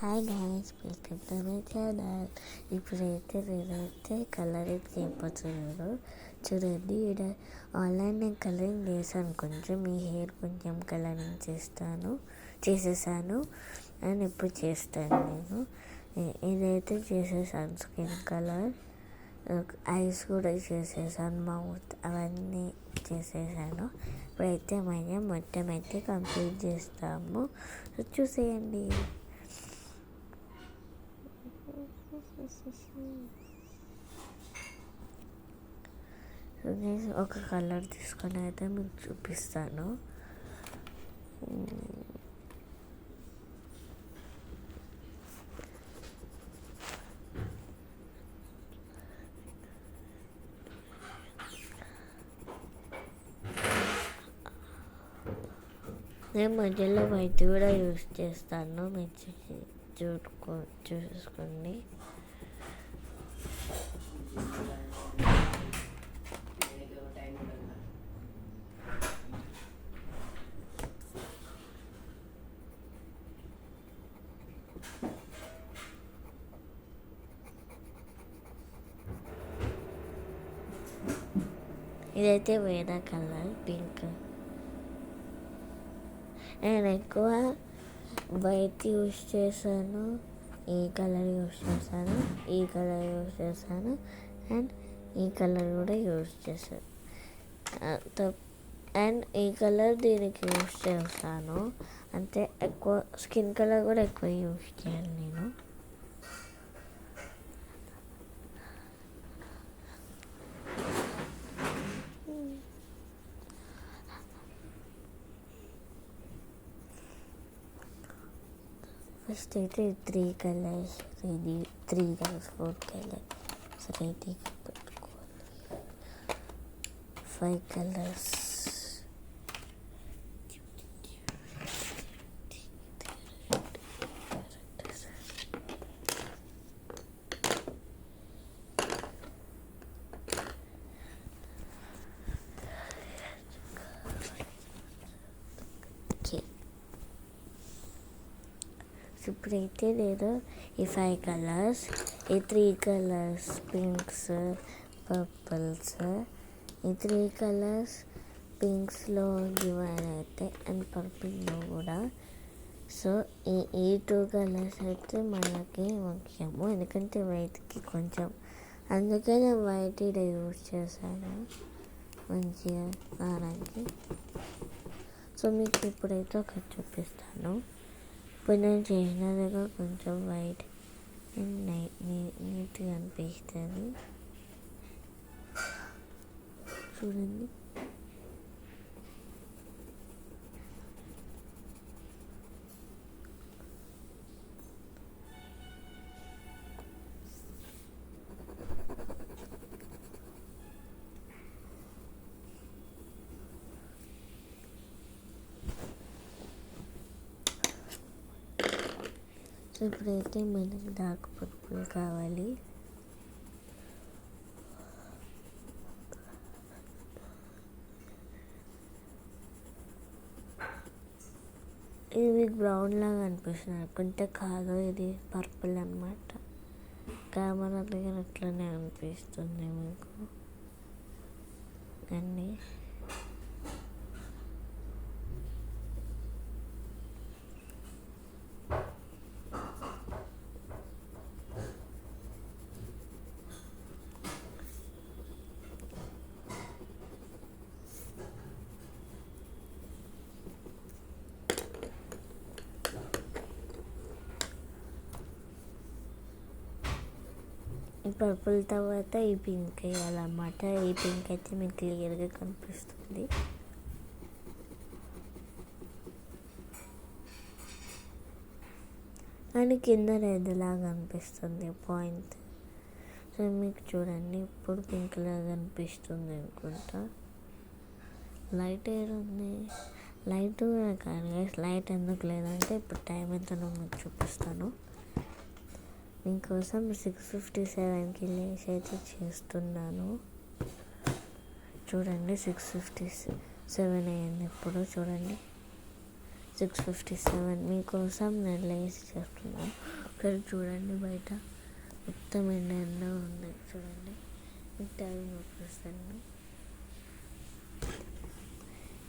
Hi guys, welcome to my channel. ఇప్పుడైతే నేనైతే colouring చేయబోతున్నాను. చూడండి, ఇక్కడ ఆన్లైన్ నేను కలరింగ్ చేశాను. కొంచెం ఈ హెయిర్ కొంచెం కలరింగ్ చేసేసాను అండ్ ఇప్పుడు చేస్తాను. ఇదైతే చేసేసాను. స్కిన్ కలర్, ఐస్ కూడా చేసేసాను, మౌత్ అవన్నీ చేసేసాను. ఇప్పుడైతే మనం మొత్తం అయితే కంప్లీట్ చేస్తాము. చూసేయండి. ఒక కలర్ తీసుకొని అయితే మీకు చూపిస్తాను. నేను మధ్యలో వైట్ కూడా యూస్ చేస్తాను. మీరు చూసుకోండి. ఇదైతే వేరే కలర్, పింక్. నేను ఎక్కువ వైట్ యూస్ చేశాను, ఈ కలర్ యూస్ చేశాను, ఈ కలర్ యూస్ చేశాను అండ్ ఈ కలర్ కూడా యూస్ చేశాను. అండ్ ఈ కలర్ దీనికి యూస్ చేస్తాను. అంటే ఎక్కువ స్కిన్ కలర్ కూడా ఎక్కువ యూస్ చేయాలి నేను. ఫస్ట్ అయితే 3 కలర్స్, 4 కలర్స్ రెడీగా పెట్టుకోవాలి. 5 కలర్స్. ఇప్పుడైతే నేను ఈ 5 కలర్స్, ఈ 3 కలర్స్ పింక్స్, పర్పుల్స్, ఈ 3 కలర్స్ పింక్స్లో డివైడ్ అయితే అండ్ పర్పుల్లో కూడా. సో ఈ 2 కలర్స్ అయితే మనకి ముఖ్యము, ఎందుకంటే వైట్కి కొంచెం, అందుకే నేను వైట్ ఇక్కడ యూజ్ చేశాను మంచిగా రావడానికి. సో మీకు ఇప్పుడైతే ఒకటి చూపిస్తాను. ఇప్పుడు నేను చేసినదిగా కొంచెం వైట్ అండ్ నీట్గా అనిపిస్తుంది. చూడండి. సో ఇప్పుడైతే మనకి డార్క్ పర్పుల్ కావాలి. ఇది మీకు బ్రౌన్ లాగా అనిపిస్తుంది అనుకుంటే కాదు, ఇది పర్పుల్ అన్నమాట. కెమెరా దగ్గర అట్లనే అనిపిస్తుంది మీకు అండి. పర్పుల్ తర్వాత ఈ పింక్ వేయాలన్నమాట. ఈ పింక్ అయితే మీకు క్లియర్గా కనిపిస్తుంది. కానీ కింద రెడ్ లాగా అనిపిస్తుంది పాయింట్. సో మీకు చూడండి, ఇప్పుడు పింక్ లాగా అనిపిస్తుంది అనుకుంటా. లైట్ ఎయిర్ ఉంది, లైట్ కానీ లైట్ ఎందుకు లేదంటే ఇప్పుడు టైం ఎంతనో మీకు చూపిస్తాను. దీనికోసం 6:57కి లేచి అయితే చేస్తున్నాను. చూడండి, 6:57 అయ్యింది ఇప్పుడు. చూడండి, 6:57 మీకోసం నేను లేచి చేస్తున్నాను. ఇక్కడ చూడండి, బయట మొత్తం ఎండ ఉంది. చూడండి, టైం చూపిస్తాను.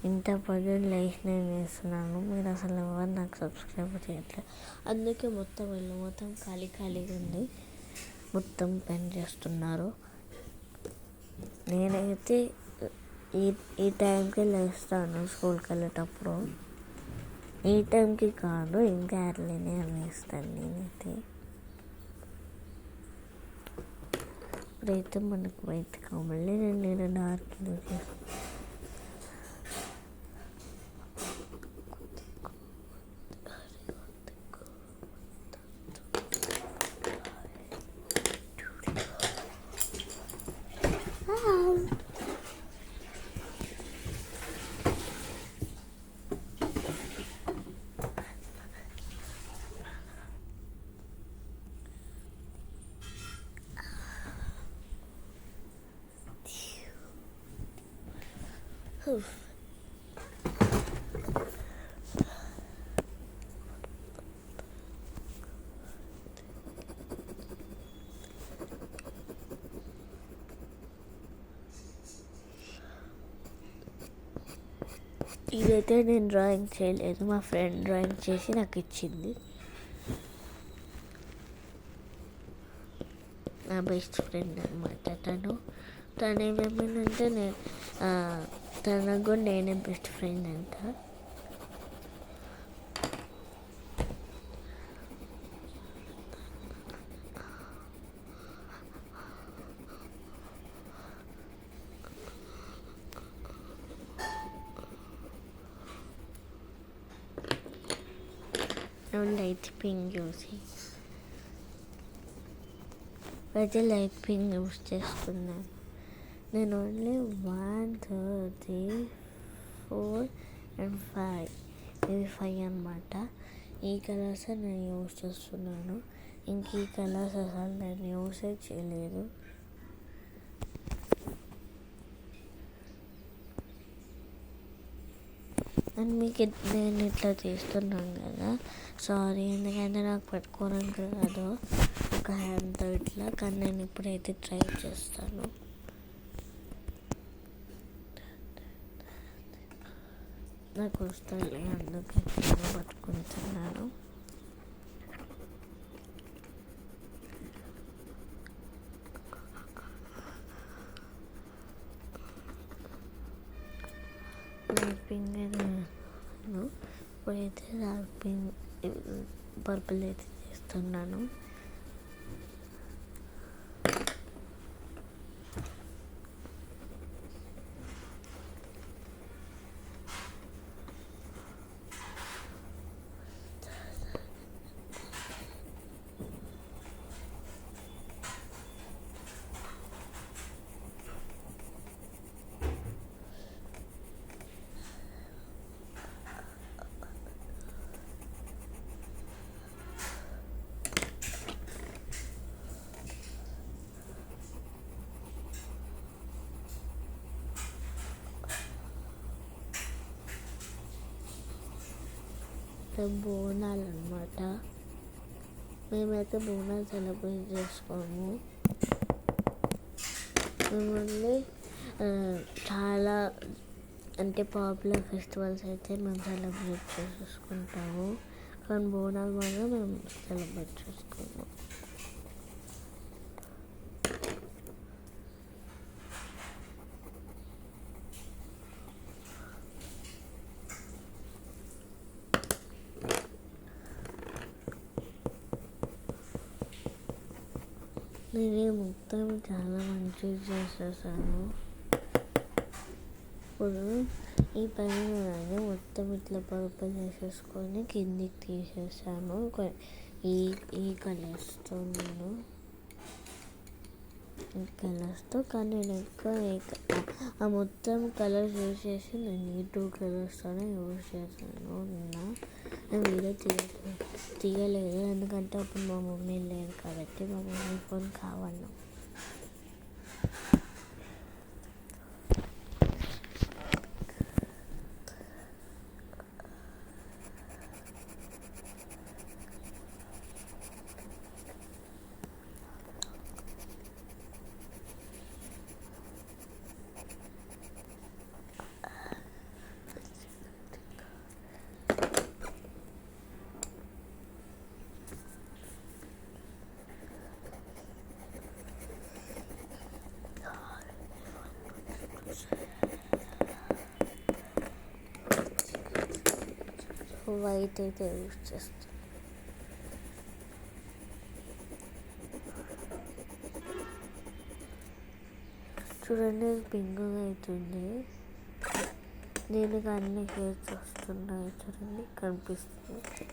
ఇంత పొద్దున్న లేచి నేను చేస్తున్నాను. మీరు అసలు ఎవరు నాకు సబ్స్క్రైబ్ చేయట్లేదు. అందుకే మొత్తం ఖాళీగా ఉంది. మొత్తం పని చేస్తున్నారు. నేనైతే ఈ టైంకి లేస్తాను స్కూల్కి వెళ్ళేటప్పుడు. ఈ టైంకి కాదు, ఇంకా ఎర్లీనే లేస్తాను నేనైతే. ఇప్పుడైతే మనకు బయట కావాలి. నేను డార్క్ చేస్తాను. ఇదైతే నేను డ్రాయింగ్ చేయలేదు, మా ఫ్రెండ్ డ్రాయింగ్ చేసి నాకు ఇచ్చింది. నా బెస్ట్ ఫ్రెండ్ అనమాట తను ఏమేమంటే తనకు కూడా నేనే బెస్ట్ ఫ్రెండ్ అంట. లైట్ పింక్ యూస్ చేస్తున్నాను. నేను ఓన్లీ 1, 2, 3, 4 and 5 ఇవి 5 అన్నమాట. ఈ కలర్స్ నేను యూస్ చేస్తున్నాను. ఇంక ఈ కలర్స్ అసలు నేను యూసే చేయలేదు. అండ్ మీకు నేను ఇట్లా చేస్తున్నాను కదా, సారీ. ఎందుకంటే నాకు పెట్టుకోవడానికి రాదు ఒక హ్యాండ్తో ఇట్లా, కానీ నేను ఇప్పుడైతే ట్రై చేస్తాను. నాకు వస్తాయి, అందుకే పట్టుకుంటున్నాను. పింక్ ఇప్పుడైతే పింక్ పర్పుల్ అయితే చేస్తున్నాను. బోనాలు అన్నమాట. మేమైతే బోనాలు సెలబ్రేట్ చేసుకోము. మిమ్మల్ని చాలా అంటే పాపులర్ ఫెస్టివల్స్ అయితే మేము సెలబ్రేట్ చేసుకుంటాము, కానీ బోనాలు మాత్రం మేము సెలబ్రేట్ చేసుకోము. నేను మొత్తం చాలా మంచిగా చేసేసాను. ఇప్పుడు ఈ పైన మొత్తం ఇట్లా పర్పుల్ చేసేసుకొని కిందికి తీసేసాను ఈ కలర్స్తో. నేను ఈ కలర్స్తో, కానీ నేను ఎక్కువ ఆ మొత్తం కలర్స్ యూజ్ చేసి నేను ఈ 2 కలర్స్తోనే యూజ్ చేశాను. నేను వీడియో తీయలేదు, ఎందుకంటే అప్పుడు మా మమ్మీ లేదు కాబట్టి. మా మమ్మీ ఫోన్ కావాలి. వైట్ అయితే యూస్ చేస్తాను. చూడండి పింక్గా అవుతుంది. దీనికి అన్ని హెయిర్స్ వస్తున్నాయి. చూడండి కనిపిస్తుంది.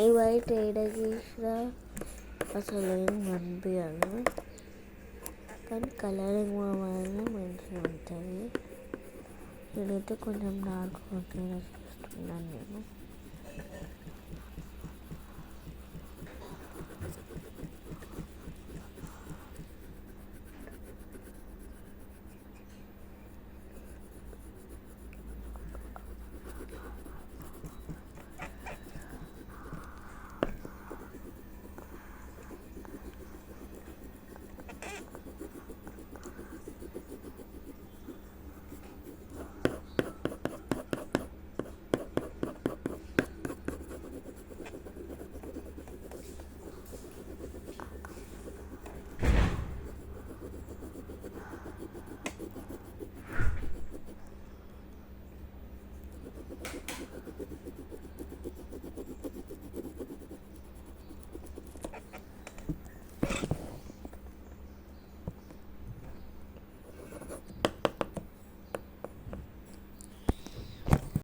ఈ వైట్ ఏడగేసినా అసలు ఏం కనిపించదు, కానీ కలరింగ్ వల్ల మంచిగా ఉంటుంది. నేనైతే కొంచెం డార్క్ చేస్తున్నాను నేను.